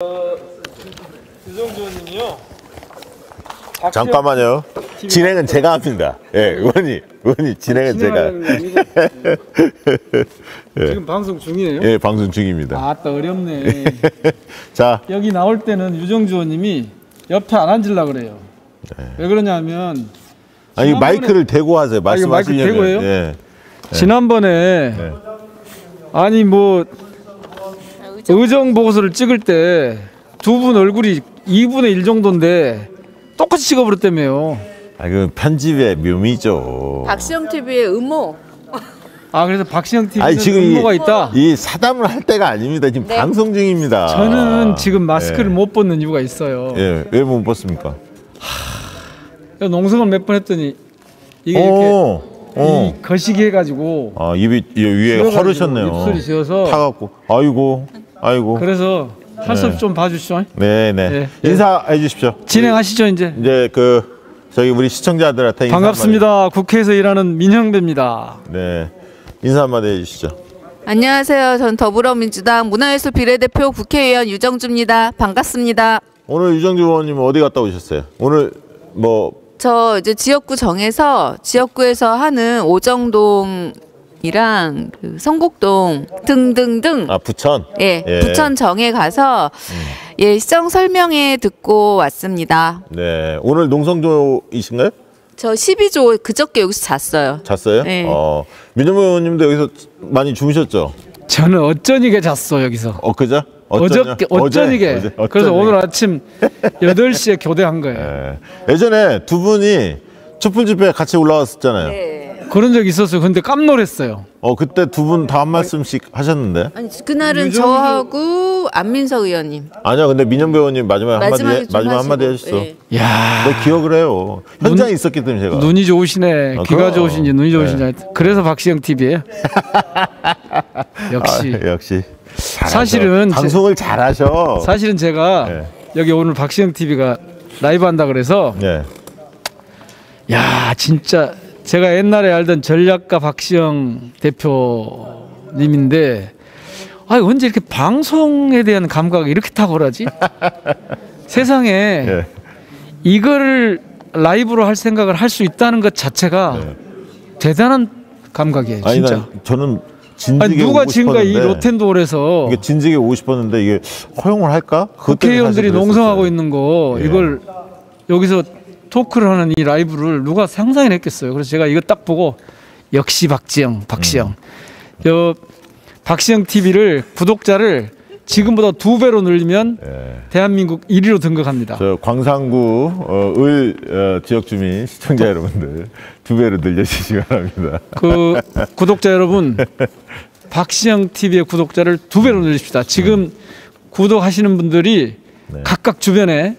유정주 의원님이요. 잠깐만요. 진행은 제가 합니다. 예, 의원님 진행은 제가. 지금 방송 중이에요? 예, 방송 중입니다. 아따 어렵네. 자, 여기 나올 때는 유정주 의원님이 옆에 안 앉으려고 그래요. 네. 왜 그러냐면 아니 마이크를 대고 하세요. 말씀하시려면. 마이크 대고 해요? 예. 지난번에 네. 아니 뭐 의정 보고서를 찍을 때 두 분 얼굴이 2분의 1 정도인데 똑같이 찍어버렸다며요. 아, 그 편집의 묘미죠. 박시영 TV의 음모. 아, 그래서 박시영 TV는 아니, 지금 음모가 있다. 이 사담을 할 때가 아닙니다. 지금 네. 방송 중입니다. 저는 지금 마스크를 못 벗는 이유가 있어요. 예, 왜 못 벗습니까? 농성을 몇 번 했더니 이게 이렇게 이 거시기 해가지고 아, 입이 위에 허르셨네요. 입술이 휘어서 타갖고. 아이고. 그래서 할 수 없이 좀 봐주시죠. 네네. 네. 인사해 주십시오. 진행하시죠 이제. 이제 저희 우리 시청자들한테 인사 반갑습니다. 국회에서 일하는 민형배입니다. 네, 인사 한마디 해주시죠. 안녕하세요. 전 더불어민주당 문화예술 비례대표 국회의원 유정주입니다. 반갑습니다. 오늘 유정주 의원님 어디 갔다 오셨어요? 오늘 뭐 저 이제 지역구 정해서 지역구에서 하는 오정동이랑 그 성곡동 등등등. 아, 부천? 예, 예. 부천 정에 가서 예, 시정 설명회 듣고 왔습니다. 네, 오늘 농성조이신가요? 저 12조 그저께 여기서 잤어요. 잤어요? 네. 민정부 의원님도 여기서 많이 주무셨죠? 저는 어쩌니게 잤어 여기서. 그죠? 어쩌니게. 그래서 오늘 아침 8시에 교대한 거예요. 예. 예전에 두 분이 촛불 집회 같이 올라왔었잖아요. 네. 그런 적 있었어요. 근데 깜놀했어요. 그때 두 분 다 한 말씀씩 하셨는데. 아니 그날은 유정주- 저하고 안민석 의원님. 아니야, 근데 민정부 의원님 마지막 마지막에 좀 한마디 하시고, 해주셨어. 예. 야, 내 기억을 해요. 현장에 있었기 때문에 제가. 눈이 좋으시네. 귀가 그럼. 좋으신지 눈이 좋으신지. 하여튼. 그래서 박시영 TV예요. 역시. 역시. 잘하셔. 사실은 방송을 잘하셔. 사실은 제가 네. 여기 오늘 박시영 TV가 라이브 한다 그래서 네. 야, 진짜 제가 옛날에 알던 전략가 박시영 대표님인데 언제 이렇게 방송에 대한 감각이 이렇게 탁월하지? 세상에 네. 이거를 라이브로 할 생각을 할 수 있다는 것 자체가 대단한 감각이에요, 아니, 진짜. 저는 진즉에 누가 오고 지금까지 이 싶었는데 로텐도어에서 이게 진즉에 오고 싶었는데 이게 허용을 할까? 그것 때문에 국회의원들이 사실 농성하고 그랬었어요. 있는 거 예. 이걸 여기서 토크를 하는 이 라이브를 누가 상상을 했겠어요. 그래서 제가 이거 딱 보고 역시 박시영. 박시영 TV를 구독자를 지금보다 2배로 늘리면 대한민국 1위로 등극합니다. 저 광산구 지역 주민 시청자 여러분들 2배로 늘려주시기 바랍니다. 그 구독자 여러분, 박시영 TV의 구독자를 2배로 늘립시다. 지금 구독하시는 분들이 각각 주변에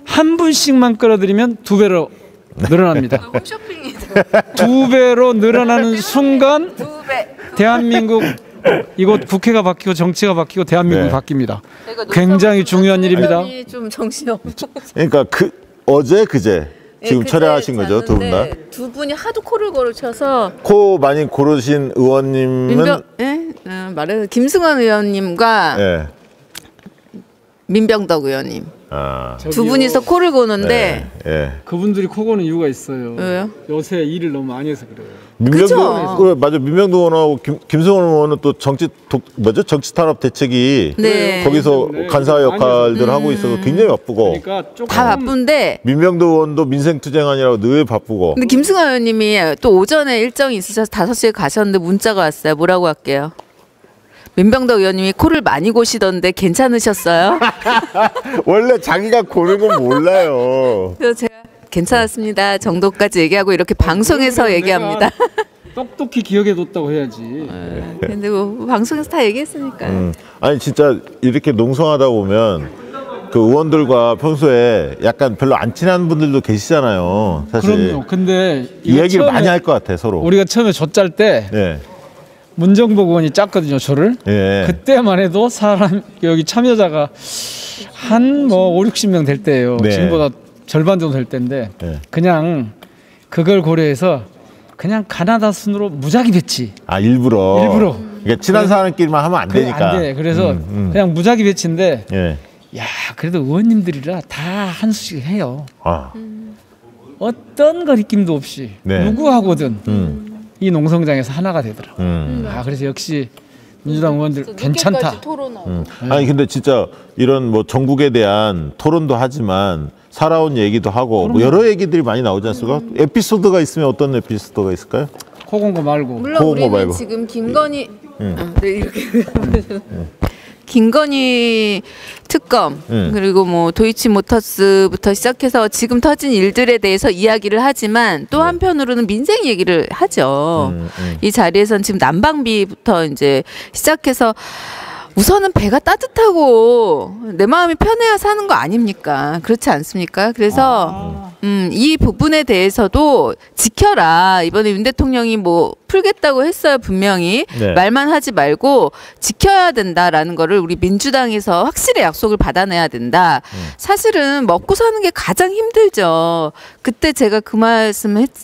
한 분씩만 끌어들이면 2배로 늘어납니다. 홈쇼핑이다. 2배로 늘어나는 순간 2배. 대한민국 이곳 국회가 바뀌고 정치가 바뀌고 대한민국이 네. 바뀝니다. 굉장히 중요한 일입니다. 좀 정신없어. 그러니까 그제 지금 철회하신 거죠, 두 분 다? 두 분이 하도 코를 고르셔서 코 많이 고르신 의원님은 말해서 김승원 의원님과 예. 민병덕 의원님 두 저기요. 분이서 코를 고는데 예. 그분들이 코 고는 이유가 있어요. 왜요? 요새 일을 너무 많이 해서 그래요. 민병도 맞아. 민병도 의원하고 김성원 의원은 또 정치 탄압 대책이 네. 거기서 네. 간사 역할들 하고 있어서 굉장히 바쁘고 그러니까 조금 다 바쁜데 민병도 의원도 민생투쟁하느라고 늘 바쁘고 근데 김승원 의원님이 또 오전에 일정이 있으셔서 5시에 가셨는데 문자가 왔어요. 뭐라고 할게요. 민병덕 의원님이 코를 많이 고시던데 괜찮으셨어요? 원래 자기가 고른 건 몰라요. 그래서 제가 괜찮았습니다 정도까지 얘기하고 이렇게 방송에서 얘기합니다. 똑똑히 기억해뒀다고 해야지. 근데 뭐 방송에서 다 얘기했으니까. 아니 진짜 이렇게 농성하다 보면 그 의원들과 평소에 약간 별로 안 친한 분들도 계시잖아요. 사실 그럼요. 근데 이 얘기를 처음에 많이 할 것 같아 서로. 우리가 처음에 저 짤 때 예. 문정복 의원이 짰거든요, 저를. 예. 그때만 해도 사람 여기 참여자가 한 뭐 5, 60명 될 때예요. 네. 지금보다 절반 정도 될 때인데 네. 그냥 그걸 고려해서 그냥 가나다 순으로 무작위 배치. 일부러. 일부러. 그러니까 친한 사람끼리만 하면 안 되니까. 안 돼. 그래서 그냥 무작위 배치인데 예. 야 그래도 의원님들이라 다 한 수씩 해요. 아, 어떤 거리낌도 없이 네. 누구하고든 이 농성장에서 하나가 되더라고요. 아 그래서 역시 민주당 의원들 괜찮다. 토론하고. 아니 근데 진짜 이런 뭐 전국에 대한 토론도 하지만 살아온 얘기도 하고 뭐 여러 얘기들이 많이 나오지 않습니까? 에피소드가 있으면 어떤 에피소드가 있을까요? 코공고 말고. 물론 그거 우리는 말고. 지금 김건희 네, 이렇게 김건희 특검 그리고 뭐 도이치모터스부터 시작해서 지금 터진 일들에 대해서 이야기를 하지만 또 한편으로는 민생 얘기를 하죠. 이 자리에선 지금 난방비부터 이제 시작해서 우선은 배가 따뜻하고 내 마음이 편해야 사는 거 아닙니까? 그렇지 않습니까? 그래서 이 부분에 대해서도 지켜라. 이번에 윤 대통령이 뭐 풀겠다고 했어요. 분명히. 네. 말만 하지 말고 지켜야 된다라는 거를 우리 민주당에서 확실히 약속을 받아내야 된다. 사실은 먹고 사는 게 가장 힘들죠. 그때 제가 그 말씀을 했어요.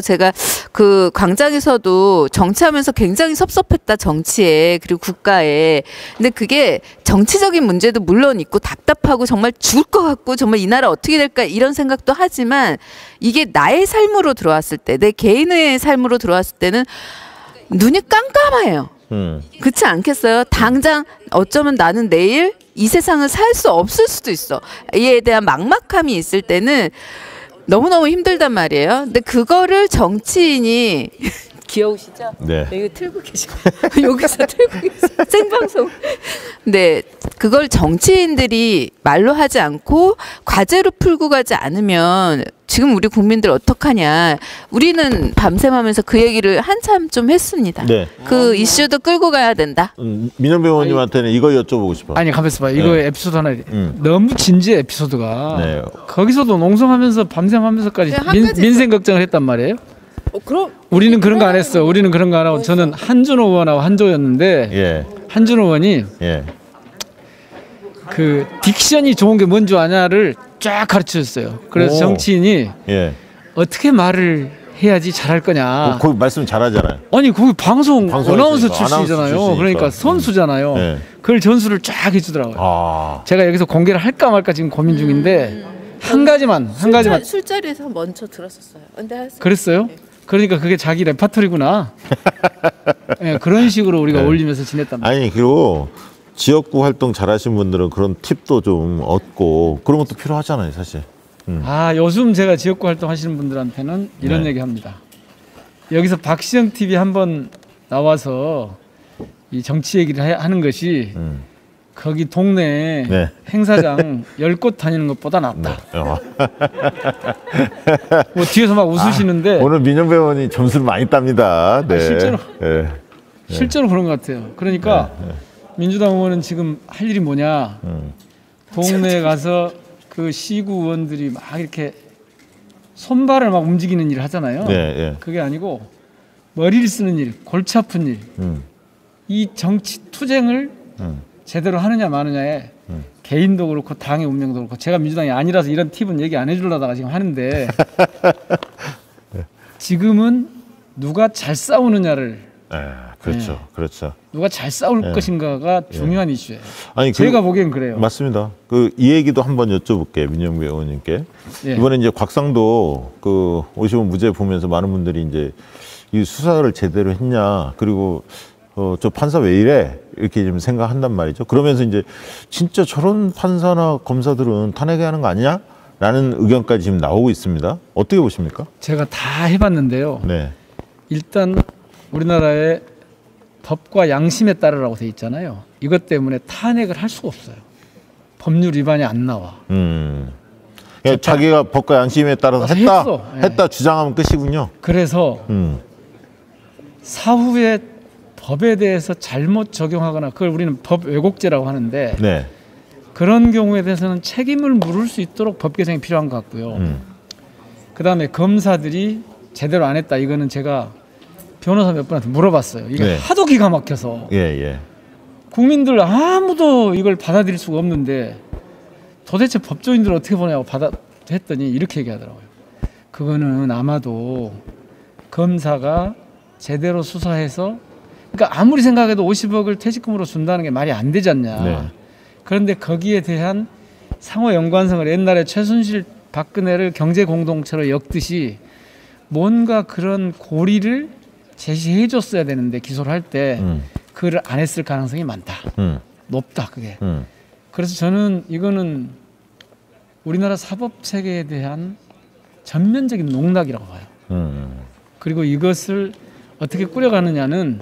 제가 그 광장에서도 정치하면서 굉장히 섭섭했다. 정치에 그리고 국가에. 근데 그게 정치적인 문제도 물론 있고 답답하고 정말 죽을 것 같고 정말 이 나라 어떻게 될까 이런 생각도 하지만 이게 나의 삶으로 들어왔을 때 내 개인의 삶으로 들어왔을 때는 눈이 깜깜해요. 그렇지 않겠어요? 당장 어쩌면 나는 내일 이 세상을 살 수 없을 수도 있어. 이에 대한 막막함이 있을 때는 너무너무 힘들단 말이에요. 근데 그거를 정치인이 귀여우시죠? 네. 이거 틀고 계시고 여기서 틀고 계세요. 생방송. 네, 그걸 정치인들이 말로 하지 않고 과제로 풀고 가지 않으면 지금 우리 국민들 어떡하냐. 우리는 밤샘하면서 그 얘기를 한참 좀 했습니다. 네. 그 이슈도 끌고 가야 된다. 민영배 의원님한테는 이거 여쭤보고 싶어요. 아니 가만있어 봐. 이거 네. 에피소드 하나 너무 진지해 에피소드가. 네. 거기서도 농성하면서 밤샘하면서까지 그냥 한 가지 민생 걱정을 했단 말이에요. 그럼 우리는 그런 거 안 했어. 우리는 그런 거 안 하고 저는 한준호 의원하고 한조였는데 예. 한준호 의원이 예. 그 딕션이 좋은 게 뭔 줄 아냐를 쫙 가르쳐줬어요. 그래서 오. 정치인이 예. 어떻게 말을 해야지 잘할 거냐. 거기 말씀 잘하잖아요. 아니 거기 방송 방송에서 어나운서 아나운서 출신이잖아요. 출신이니까. 그러니까 선수잖아요. 네. 그걸 전수를 쫙 해주더라고요. 아. 제가 여기서 공개를 할까 말까 지금 고민 중인데 한 가지만 술자리에서 먼저 들었었어요. 근데 그랬어요? 그러니까 그게 자기 레파토리구나. 예, 그런 식으로 우리가 어울리면서 지냈단 말이에요. 아니 그리고 지역구 활동 잘하신 분들은 그런 팁도 좀 얻고 그런 것도 필요하잖아요, 사실. 아 요즘 제가 지역구 활동하시는 분들한테는 이런 네. 얘기합니다. 여기서 박시영 TV 한번 나와서 이 정치 얘기를 하는 것이 거기 동네 네. 행사장 10곳 다니는 것보다 낫다. 어. 뭐 뒤에서 막 웃으시는데 오늘 민영배 의원이 점수를 많이 땁니다. 네. 실제로. 예. 실제로 그런 것 같아요. 그러니까 민주당 의원은 지금 할 일이 뭐냐? 동네에 가서 그 시구 의원들이 막 이렇게 손발을 막 움직이는 일을 하잖아요. 네, 예. 그게 아니고 머리를 쓰는 일, 골치 아픈 일, 이 정치 투쟁을 제대로 하느냐 마느냐에 개인도 그렇고 당의 운명도 그렇고 제가 민주당이 아니라서 이런 팁은 얘기 안 해주려다가 지금 하는데 지금은 누가 잘 싸우느냐를 그렇죠, 네. 그렇죠. 누가 잘 싸울 것인가가 중요한 이슈예요. 아니, 제가 보기엔 그래요. 맞습니다. 그 이 얘기도 한번 여쭤볼게요, 민영배 의원님께. 예. 이번에 이제 곽상도 그 50원 무죄 보면서 많은 분들이 이제 이 수사를 제대로 했냐, 그리고 저 판사 왜 이래 이렇게 좀 생각한단 말이죠. 그러면서 이제 진짜 저런 판사나 검사들은 탄핵해야 하는 거 아니냐? 라는 의견까지 지금 나오고 있습니다. 어떻게 보십니까? 제가 다 해봤는데요. 네, 일단 우리나라의 법과 양심에 따르라고 돼 있잖아요. 이것 때문에 탄핵을 할 수가 없어요. 법률 위반이 안 나와. 그러니까 자기가 법과 양심에 따라서 했다, 했어. 예. 했다 주장하면 끝이군요. 그래서 사후에 법에 대해서 잘못 적용하거나 그걸 우리는 법 왜곡죄라고 하는데 네, 그런 경우에 대해서는 책임을 물을 수 있도록 법 개정이 필요한 것 같고요. 그다음에 검사들이 제대로 안 했다. 이거는 제가 변호사 몇 분한테 물어봤어요. 이게 네. 하도 기가 막혀서 예, 예. 국민들 아무도 이걸 받아들일 수가 없는데 도대체 법조인들 어떻게 보냐고 했더니 이렇게 얘기하더라고요. 그거는 아마도 검사가 제대로 수사해서 그러니까 아무리 생각해도 50억을 퇴직금으로 준다는 게 말이 안 되지 않냐. 네. 그런데 거기에 대한 상호 연관성을 옛날에 최순실 박근혜를 경제 공동체로 엮듯이 뭔가 그런 고리를 제시해 줬어야 되는데 기소를 할 때 그걸 안 했을 가능성이 많다. 높다 그게. 그래서 저는 이거는 우리나라 사법 체계에 대한 전면적인 농락이라고 봐요. 그리고 이것을 어떻게 꾸려가느냐는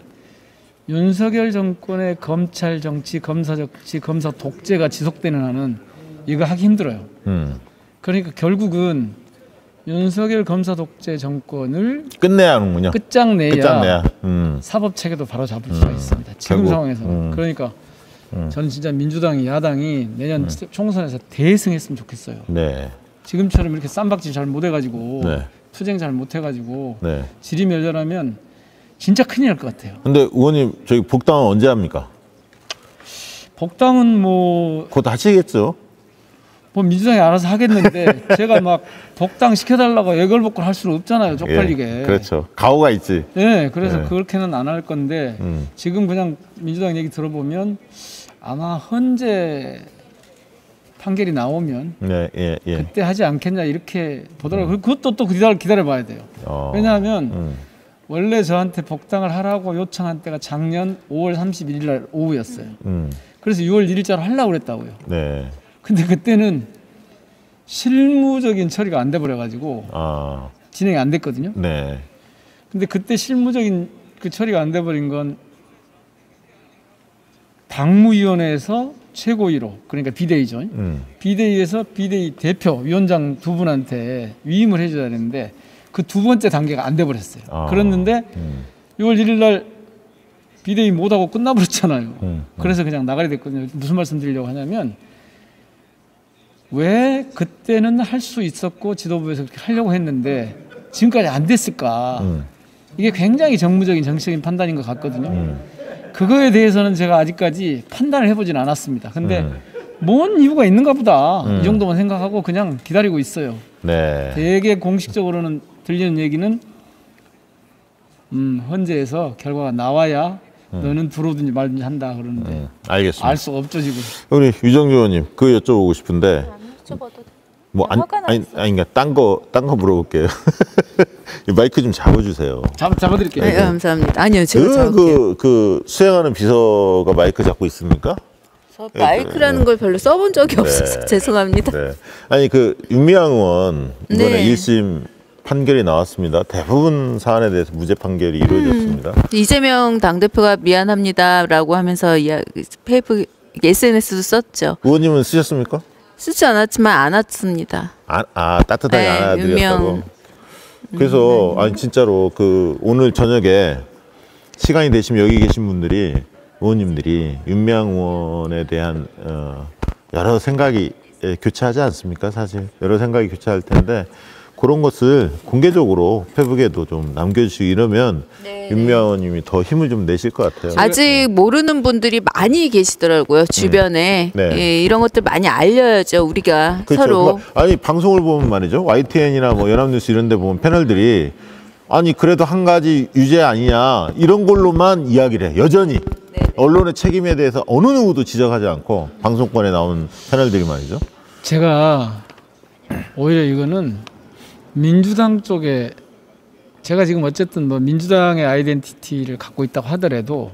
윤석열 정권의 검찰 정치, 검사 정치, 검사 독재가 지속되는 한은 이거 하기 힘들어요. 그러니까 결국은 윤석열 검사 독재 정권을 끝내야 하는군요. 끝장내야 사법 체계도 바로 잡을 수가 있습니다. 지금 결국, 상황에서는. 그러니까 저는 진짜 민주당이 야당이 내년 총선에서 대승했으면 좋겠어요. 네. 지금처럼 이렇게 쌈박질 잘 못해가지고 네. 투쟁 잘 못해가지고 네. 질의멸렬하면 진짜 큰일 날 것 같아요. 근데 의원님 저희 복당은 언제 합니까? 복당은 뭐 곧 하시겠죠? 민주당이 알아서 하겠는데 제가 막 복당 시켜달라고 애걸복걸 할 수는 없잖아요. 쪽팔리게. 예, 그렇죠. 가오가 있지. 네, 그래서 예. 그렇게는 안 할 건데 지금 그냥 민주당 얘기 들어보면 아마 헌재 판결이 나오면 네, 예, 예. 그때 하지 않겠냐 이렇게 보더라고요. 그것도 또 기다려봐야 돼요. 왜냐하면 원래 저한테 복당을 하라고 요청한 때가 작년 5월 31일 날 오후였어요. 그래서 6월 1일자로 하려고 그랬다고요. 네. 근데 그때는 실무적인 처리가 안 돼 버려가지고 진행이 안 됐거든요. 네. 근데 그때 실무적인 그 처리가 안 돼 버린 건 당무위원회에서 최고위로 그러니까 비대위죠. 비대위에서 비대위 대표 위원장 두 분한테 위임을 해줘야 되는데 그 두 번째 단계가 안 돼 버렸어요. 그랬는데 6월 1일 날 비대위 못하고 끝나버렸잖아요. 그래서 그냥 나가게 됐거든요. 무슨 말씀 드리려고 하냐면 왜 그때는 할 수 있었고 지도부에서 그렇게 하려고 했는데 지금까지 안 됐을까? 이게 굉장히 정무적인 정치적인 판단인 것 같거든요. 그거에 대해서는 제가 아직까지 판단을 해보진 않았습니다. 근데 뭔 이유가 있는가 보다 이 정도만 생각하고 그냥 기다리고 있어요. 네. 되게 공식적으로는 들리는 얘기는 헌재에서 결과가 나와야 너는 들어오든지 말든지 한다 그러는데 알겠습니다. 알 수가 없죠 지금. 우리 유정규 의원님 그 여쭤보고 싶은데 여쭤봐도 뭐 그러니까 딴 거 물어볼게요. 이 마이크 좀 잡아주세요. 잡아드릴게요. 네, 감사합니다. 아니요, 제가 잡을게요. 그 수행하는 비서가 마이크 잡고 있습니까? 저 마이크라는 걸 별로 써본 적이 없어서 죄송합니다. 네. 아니 그 윤미향 의원 이번에 네. 1심 판결이 나왔습니다. 대부분 사안에 대해서 무죄 판결이 이루어졌습니다. 이재명 당대표가 미안합니다라고 하면서 페이북 SNS도 썼죠. 의원님은 쓰셨습니까? 쓰지 않았지만 안 왔습니다. 따뜻하게 네, 안아드렸다고. 그래서 아니 진짜로 그 오늘 저녁에 시간이 되시면 여기 계신 분들이 의원님들이 윤미향 의원에 대한 여러 생각이 교차하지 않습니까? 사실 여러 생각이 교차할 텐데 그런 것을 공개적으로 페북에도 좀 남겨주시고 이러면 윤미향 의원님이 더 힘을 좀 내실 것 같아요. 아직 모르는 분들이 많이 계시더라고요. 주변에 네. 예, 이런 것들 많이 알려야죠. 우리가 그렇죠. 서로. 아니 방송을 보면 말이죠. YTN이나 뭐 연합뉴스 이런 데 보면 패널들이 아니 그래도 한 가지 유죄 아니냐 이런 걸로만 이야기를 해. 여전히 언론의 책임에 대해서 어느 누구도 지적하지 않고 방송권에 나온 패널들이 말이죠. 제가 오히려 이거는 민주당 쪽에 제가 지금 어쨌든 뭐 민주당의 아이덴티티를 갖고 있다고 하더라도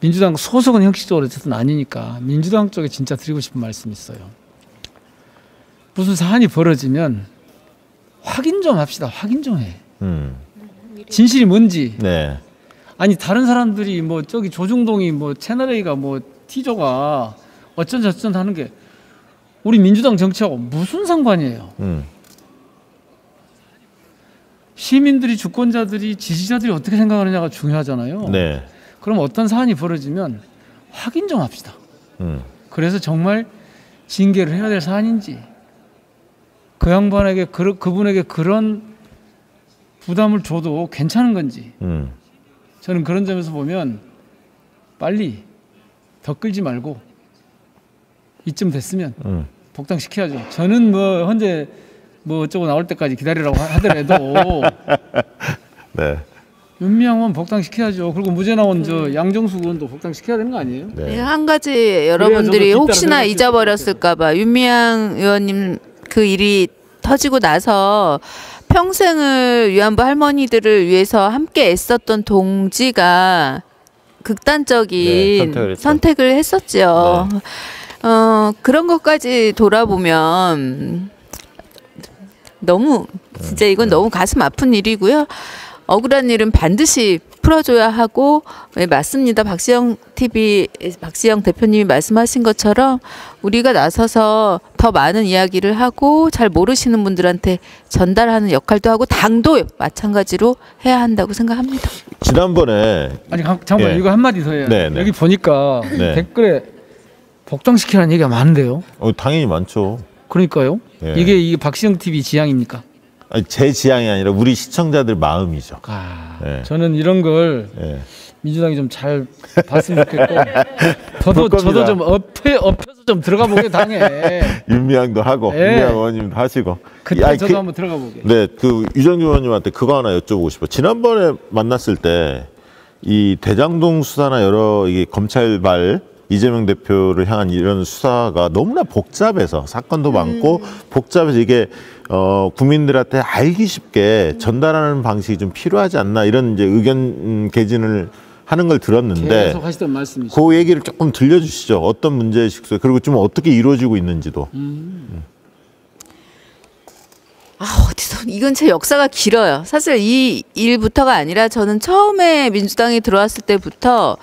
민주당 소속은 형식적으로 어쨌든 아니니까 민주당 쪽에 진짜 드리고 싶은 말씀이 있어요. 무슨 사안이 벌어지면 확인 좀 합시다. 확인 좀 해. 진실이 뭔지. 네. 아니 다른 사람들이 뭐 저기 조중동이 뭐 채널A가 뭐 T조가 어쩐저쩐 하는 게 우리 민주당 정치하고 무슨 상관이에요. 시민들이 주권자들이 지지자들이 어떻게 생각하느냐가 중요하잖아요. 네. 그럼 어떤 사안이 벌어지면 확인 좀 합시다. 그래서 정말 징계를 해야 될 사안인지 그 양반에게 그분에게 그런 부담을 줘도 괜찮은 건지 저는 그런 점에서 보면 빨리 더 끌지 말고 이쯤 됐으면 복당시켜야죠. 저는 뭐 현재 뭐 어쩌고 나올 때까지 기다리라고 하더라도 네. 윤미향은 복당시켜야죠. 그리고 무죄 나온 저 양정숙 의원도 복당시켜야 되는 거 아니에요? 네, 한 가지 여러분들이 저도 혹시나 뒤따라 잊어버렸을까봐 윤미향 의원님 그 일이 터지고 나서 평생을 위안부 할머니들을 위해서 함께 애썼던 동지가 극단적인 네, 선택을 했었죠. 그런 것까지 돌아보면 너무 진짜 이건 너무 가슴 아픈 일이고요. 억울한 일은 반드시 풀어줘야 하고, 네, 맞습니다. 박시영 TV 박시영 대표님이 말씀하신 것처럼 우리가 나서서 더 많은 이야기를 하고 잘 모르시는 분들한테 전달하는 역할도 하고 당도 마찬가지로 해야 한다고 생각합니다. 지난번에 아니 잠깐만 예. 이거 한마디 더 해요. 네, 네. 여기 보니까 네. 댓글에 복당시키라는 얘기가 많은데요. 당연히 많죠. 그러니까요. 예. 이게 박시영 TV 지향입니까? 아니, 제 지향이 아니라 우리 시청자들 마음이죠. 예. 저는 이런 걸 예. 민주당이 좀 잘 봤으면 좋겠고 저도 겁니다. 좀 엎혀서 좀 들어가 보게 당해. 윤미향도 하고 예. 윤미향 의원님도 하시고. 그때 저도 한번 들어가 보게. 네, 그 유정규 의원님한테 그거 하나 여쭤보고 싶어요. 지난번에 만났을 때 이 대장동 수사나 여러 이게 검찰발 이재명 대표를 향한 이런 수사가 너무나 복잡해서 사건도 많고 복잡해서 이게 국민들한테 알기 쉽게 전달하는 방식이 좀 필요하지 않나 이런 이제 의견 개진을 하는 걸 들었는데 계속 하시던 말씀이죠. 그 얘기를 조금 들려주시죠. 어떤 문제의식 그리고 좀 어떻게 이루어지고 있는지도. 어디서 이건 제 역사가 길어요. 사실 이 일부터가 아니라 저는 처음에 민주당이 들어왔을 때부터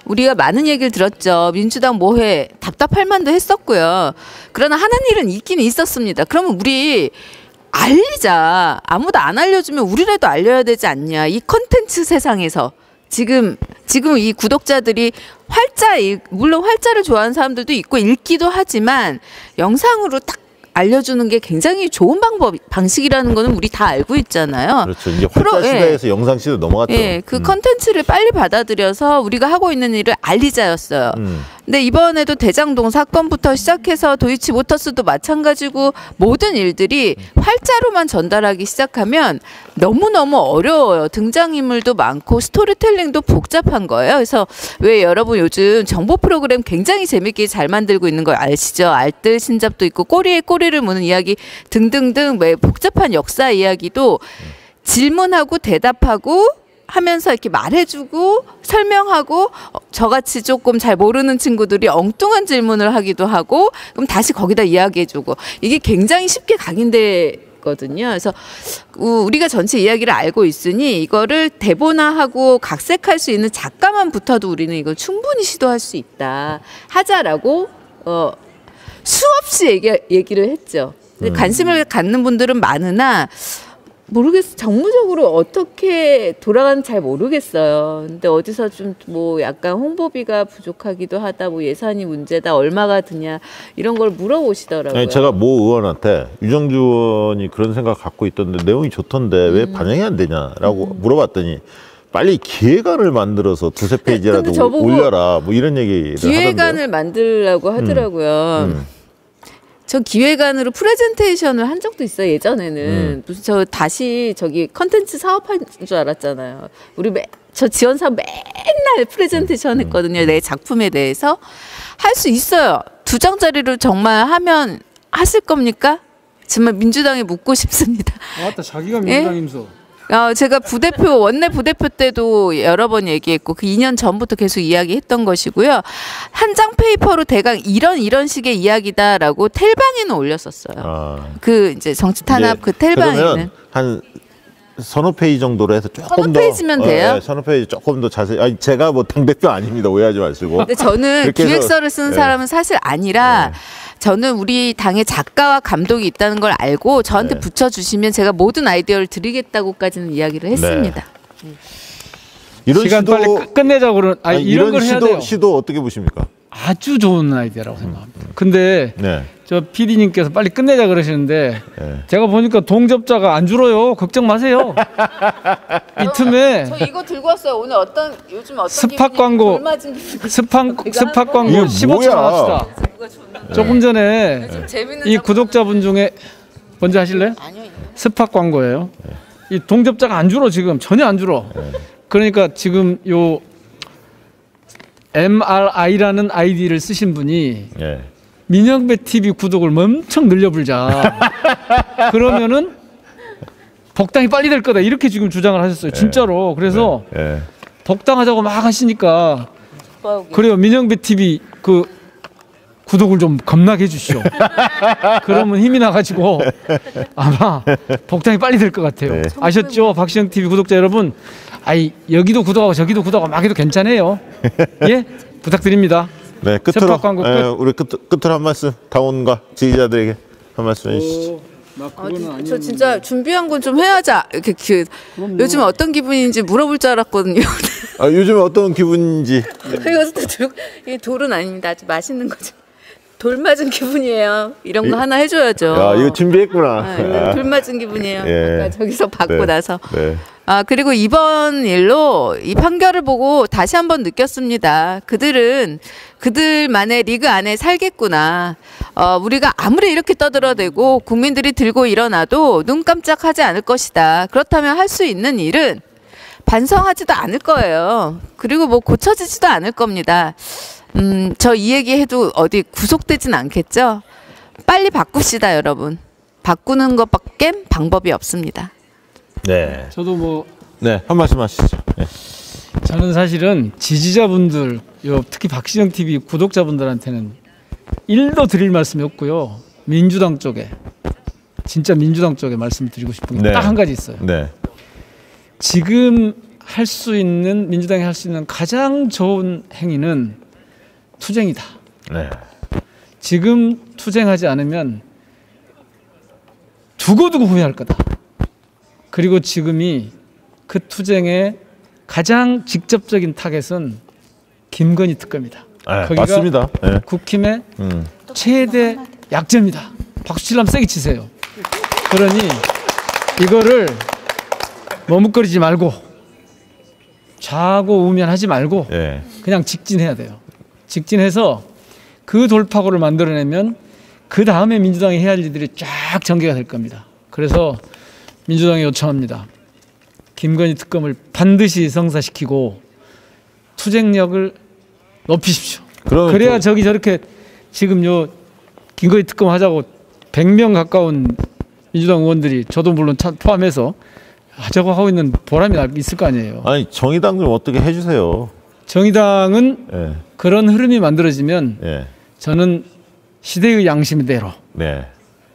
우리가 많은 얘기를 들었죠. 민주당 뭐해 답답할 만도 했었고요. 그러나 하는 일은 있긴 있었습니다. 그러면 우리 알리자. 아무도 안 알려주면 우리라도 알려야 되지 않냐. 이 컨텐츠 세상에서 지금 이 구독자들이 물론 활자를 좋아하는 사람들도 있고 읽기도 하지만 영상으로 딱 알려주는 게 굉장히 좋은 방식이라는 거는 우리 다 알고 있잖아요. 그렇죠. 이제 활자 시대에서 영상 시대 넘어갔죠. 예, 그 컨텐츠를 빨리 받아들여서 우리가 하고 있는 일을 알리자였어요. 근데 이번에도 대장동 사건부터 시작해서 도이치모터스도 마찬가지고 모든 일들이 활자로만 전달하기 시작하면 너무너무 어려워요. 등장인물도 많고 스토리텔링도 복잡한 거예요. 그래서 왜 여러분 요즘 정보 프로그램 굉장히 재밌게 잘 만들고 있는 걸 아시죠? 알뜰 신잡도 있고 꼬리에 꼬리를 무는 이야기 등등등 왜 복잡한 역사 이야기도 질문하고 대답하고 하면서 이렇게 말해주고 설명하고 저같이 조금 잘 모르는 친구들이 엉뚱한 질문을 하기도 하고 그럼 다시 거기다 이야기해주고 이게 굉장히 쉽게 각인되거든요. 그래서 우리가 전체 이야기를 알고 있으니 이거를 대본화하고 각색할 수 있는 작가만 붙어도 우리는 이걸 충분히 시도할 수 있다 하자라고 수없이 얘기를 했죠. 근데 관심을 갖는 분들은 많으나 모르겠어요. 정무적으로 어떻게 돌아가는지 잘 모르겠어요. 근데 어디서 좀 뭐 약간 홍보비가 부족하기도 하다, 뭐 예산이 문제다, 얼마가 드냐 이런 걸 물어보시더라고요. 아니, 제가 모 의원한테 유정주 의원이 그런 생각 갖고 있던데 내용이 좋던데 왜 반영이 안 되냐라고 물어봤더니 빨리 기획안을 만들어서 두세 페이지라도 올려라 뭐 이런 얘기를 기획안을 하던데요. 만들라고 하더라고요. 저 기획안으로 프레젠테이션을 한 적도 있어요. 예전에는 무슨 저 다시 저기 컨텐츠 사업한 줄 알았잖아요. 저 지원 사업 맨날 프레젠테이션 했거든요. 내 작품에 대해서 할 수 있어요. 2장짜리로 정말 하면 하실 겁니까? 정말 민주당에 묻고 싶습니다. 맞다, 자기가 민주당임서. 제가 원내 부대표 때도 여러 번 얘기했고 그 2년 전부터 계속 이야기했던 것이고요. 한 장 페이퍼로 대강 이런 식의 이야기다라고 텔방에는 올렸었어요. 그 이제 정치 탄압 그 텔방에는 한 서너 페이지 정도로 해서 조금 서너 더 페이지면 돼요? 네, 서너 페이지 조금 더 자세히. 아니, 제가 뭐 당대표 아닙니다. 오해하지 마시고. 근데 저는 그렇게 해서, 기획서를 쓰는 사람은 사실 아니라 저는 우리 당의 작가와 감독이 있다는 걸 알고 저한테 붙여주시면 제가 모든 아이디어를 드리겠다고까지는 이야기를 했습니다. 이런 시간 시도 빨리 끝내자고 그런 이런 걸 해야 돼요. 시도 어떻게 보십니까? 아주 좋은 아이디어라고 생각합니다. 근데 네. 저 PD님께서 빨리 끝내자 그러시는데 제가 보니까 동접자가 안 줄어요. 걱정 마세요. 이 틈에 저 이거 들고 왔어요. 오늘 요즘 어떤 스팟 광고 스팟 광고 이게 15초만 뭐야? 합시다. 조금 전에 이 구독자분 중에 먼저 하실래요? 아니요. 스팟 광고예요. 이 동접자가 안 줄어 지금 전혀 안 줄어. 그러니까 지금 요 MRI라는 아이디를 쓰신 분이 예. 민영배 TV 구독을 엄청 늘려불자. 그러면은 복당이 빨리 될 거다 이렇게 지금 주장을 하셨어요. 진짜로. 그래서 예. 복당하자고 막 하시니까 그래요. 민영배 TV 그 구독을 좀 겁나게 해주시오. 그러면 힘이 나가지고 아마 복당이 빨리 될 것 같아요. 네. 아셨죠? 박시영 TV 구독자 여러분. 아이 여기도 구독하고 저기도 구독하고 막 해도 괜찮아요. 예? 부탁드립니다. 네, 끝으로 세파 광고 끝. 우리 끝으로 한 말씀 당원과 지지자들에게 한 말씀 해주시죠. 저 진짜 준비한 건 좀 해야자. 이렇게 요즘 어떤 기분인지 물어볼 줄 알았거든요. 아, 요즘에 어떤 기분인지. 이게 돌은 아닙니다. 아주 맛있는 거죠. 돌 맞은 기분이에요. 이런 거 하나 해줘야죠. 야, 이거 준비했구나. 아, 돌 맞은 기분이에요. 예. 아까 저기서 받고 네. 나서. 네. 아, 그리고 이번 일로 이 판결을 보고 다시 한번 느꼈습니다. 그들은 그들만의 리그 안에 살겠구나. 우리가 아무리 이렇게 떠들어대고 국민들이 들고 일어나도 눈 깜짝하지 않을 것이다. 그렇다면 할 수 있는 일은 반성하지도 않을 거예요. 그리고 뭐 고쳐지지도 않을 겁니다. 저 이 얘기 해도 어디 구속되진 않겠죠? 빨리 바꿉시다, 여러분. 바꾸는 것밖에 방법이 없습니다. 네. 저도 뭐 네, 한 말씀 하시죠. 네. 저는 사실은 지지자분들, 특히 박시영 TV 구독자분들한테는 1도 드릴 말씀이 없고요. 민주당 쪽에 진짜 민주당 쪽에 말씀드리고 싶은 게 네. 딱 한 가지 있어요. 네. 지금 할 수 있는 민주당이 할 수 있는 가장 좋은 행위는 투쟁이다. 네. 지금 투쟁하지 않으면 두고두고 후회할 거다. 그리고 지금이 그 투쟁의 가장 직접적인 타겟은 김건희 특검이다. 네, 거기가 맞습니다. 네. 국힘의 최대 약점이다. 박수칠람 세게 치세요. 그러니 이거를 머뭇거리지 말고 좌고우면하지 말고 네. 그냥 직진해야 돼요. 직진해서 그 돌파구를 만들어내면 그 다음에 민주당이 해야 할 일들이 쫙 전개가 될 겁니다. 그래서 민주당에 요청합니다. 김건희 특검을 반드시 성사시키고 투쟁력을 높이십시오. 그래야 저기 저렇게 지금 요 김건희 특검 하자고 100명 가까운 민주당 의원들이 저도 물론 포함해서 하자고 하고 있는 보람이 있을 거 아니에요. 아니 정의당 좀 어떻게 해주세요. 정의당은 네. 그런 흐름이 만들어지면 네. 저는 시대의 양심대로 네.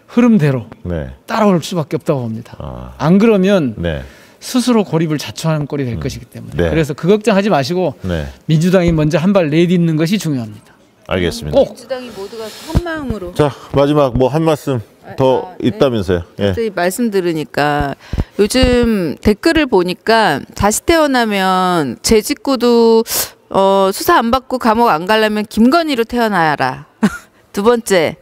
흐름대로 네. 따라올 수밖에 없다고 봅니다. 아. 안 그러면 네. 스스로 고립을 자초하는 꼴이 될 것이기 때문에 네. 그래서 그 걱정하지 마시고 네. 민주당이 먼저 한 발 내딛는 것이 중요합니다. 알겠습니다. 꼭 민주당이 모두가 한 마음으로. 자 마지막 뭐 한 말씀 더 있다면서요. 예. 갑자기 말씀 들으니까 요즘 댓글을 보니까 다시 태어나면 제 직구도 수사 안 받고 감옥 안 가려면 김건희로 태어나야라. 두 번째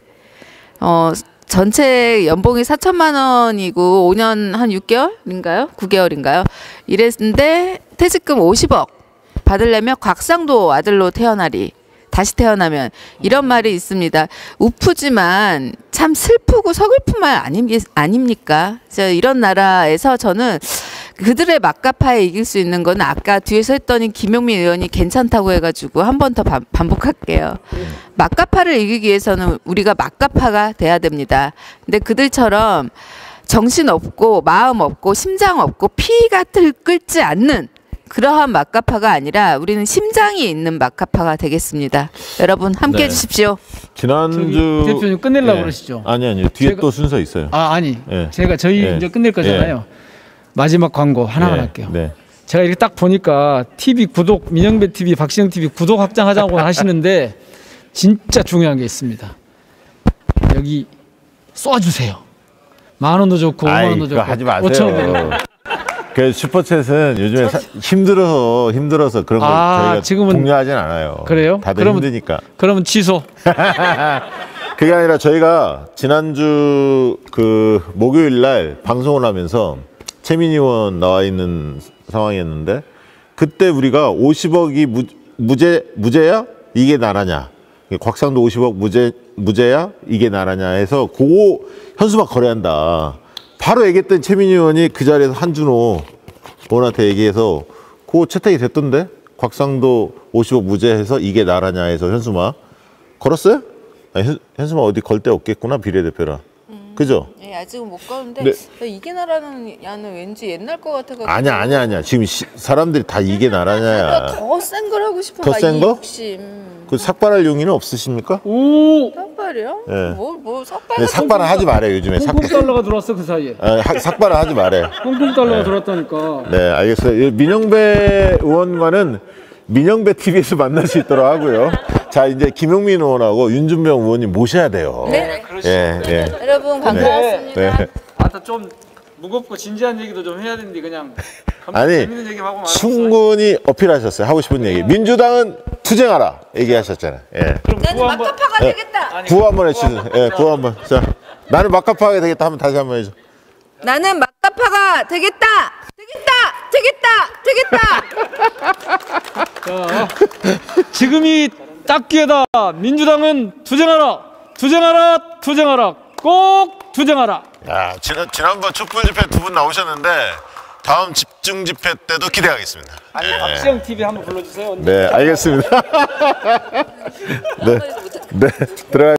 전체 연봉이 4천만 원이고 5년 한 6개월인가요? 9개월인가요? 이랬는데 퇴직금 50억 받으려면 곽상도 아들로 태어나리. 다시 태어나면 이런 말이 있습니다. 우프지만 참 슬프고 서글픈 말 아닙니까? 이런 나라에서 저는 그들의 막가파에 이길 수 있는 건 아까 뒤에서 했더니 김용민 의원이 괜찮다고 해가지고 한 번 더 반복할게요. 막가파를 이기기 위해서는 우리가 막가파가 돼야 됩니다. 근데 그들처럼 정신 없고 마음 없고 심장 없고 피가 끓지 않는 그러한 막가파가 아니라 우리는 심장이 있는 막가파가 되겠습니다. 여러분 함께 네. 해주십시오. 지난주 대표님 끝내려고 그러시죠? 아니요 뒤에 제가- 또 순서 있어요. 아니 예. 제가 저희 예. 이제 끝낼 거잖아요. 마지막 광고 하나만 예. 할게요. 네. 제가 이렇게 딱 보니까 TV 구독 민영배 TV 박시영 TV 구독 확장하자고 하시는데 진짜 중요한 게 있습니다. 여기 쏘아주세요. 10,000원도 좋고 5만 원도 그거 좋고 하지 마세요. 5,000원도 그 슈퍼챗은 요즘에 힘들어서 그런 걸 저희가 지금은 독려하진 않아요. 그래요? 다들 그러면- 힘드니까. 그러면 취소. 그게 아니라 저희가 지난주 그 목요일 날 방송을 하면서 최민희 의원 나와 있는 상황이었는데 그때 우리가 50억이 무죄야? 이게 나라냐? 곽상도 50억 무죄야? 이게 나라냐 해서 그거 현수막 거래한다. 바로 얘기했던 최민희 의원이 그 자리에서 한준호 의원한테 얘기해서 그거 채택이 됐던데? 곽상도 50억 무죄해서 이게 나라냐 해서 현수막 걸었어요? 아니, 현수막 어디 걸 데 없겠구나, 비례대표라. 그죠? 예, 아직은 못 가는데 네. 이게 나라는 야는 왠지 옛날 거 같아가지고. 아니야. 지금 사람들이 다 이게 나라냐야. 더 센 걸 하고 싶어. 더 센 거? 욕심. 그 삭발할 용의는 없으십니까? 오, 삭발이요? 예. 뭐 삭발? 네, 삭발은 하지 말아요, 요즘에. 홍콩 달러가 들어왔어 그 사이에. 삭발은 하지 말아요. 홍콩 달러가 들어왔다니까. 네, 알겠어요. 민영배 의원과는 민영배 TV에서 만날 수 있도록 하고요. 자, 이제 김용민 의원하고 윤준병 의원님 모셔야 돼요. 네. 예. 여러분 반갑습니다. 네. 아따 좀 무겁고 진지한 얘기도 좀 해야 되는데 그냥 아니, 재밌는 얘기만 하고 말았어. 충분히 어필하셨어요. 하고 싶은 얘기. 민주당은 투쟁하라 얘기하셨잖아요. 예. 그럼 나는 구호 한번 막가파가 되겠다. 구호 한번 해주세요. 예, 구호 한번. 자, 나는 막가파하게 되겠다 하면 다시 한번 해줘. 나는 막가파가 되겠다. 자, 지금이 딱 기회다. 민주당은 투쟁하라. 꼭 투쟁하라. 야, 지난번 촛불 집회 두 분 나오셨는데 다음 집중 집회 때도 기대하겠습니다. 아니 박시영 TV 한번 불러주세요. 네, 알겠습니다. 네, 들어가.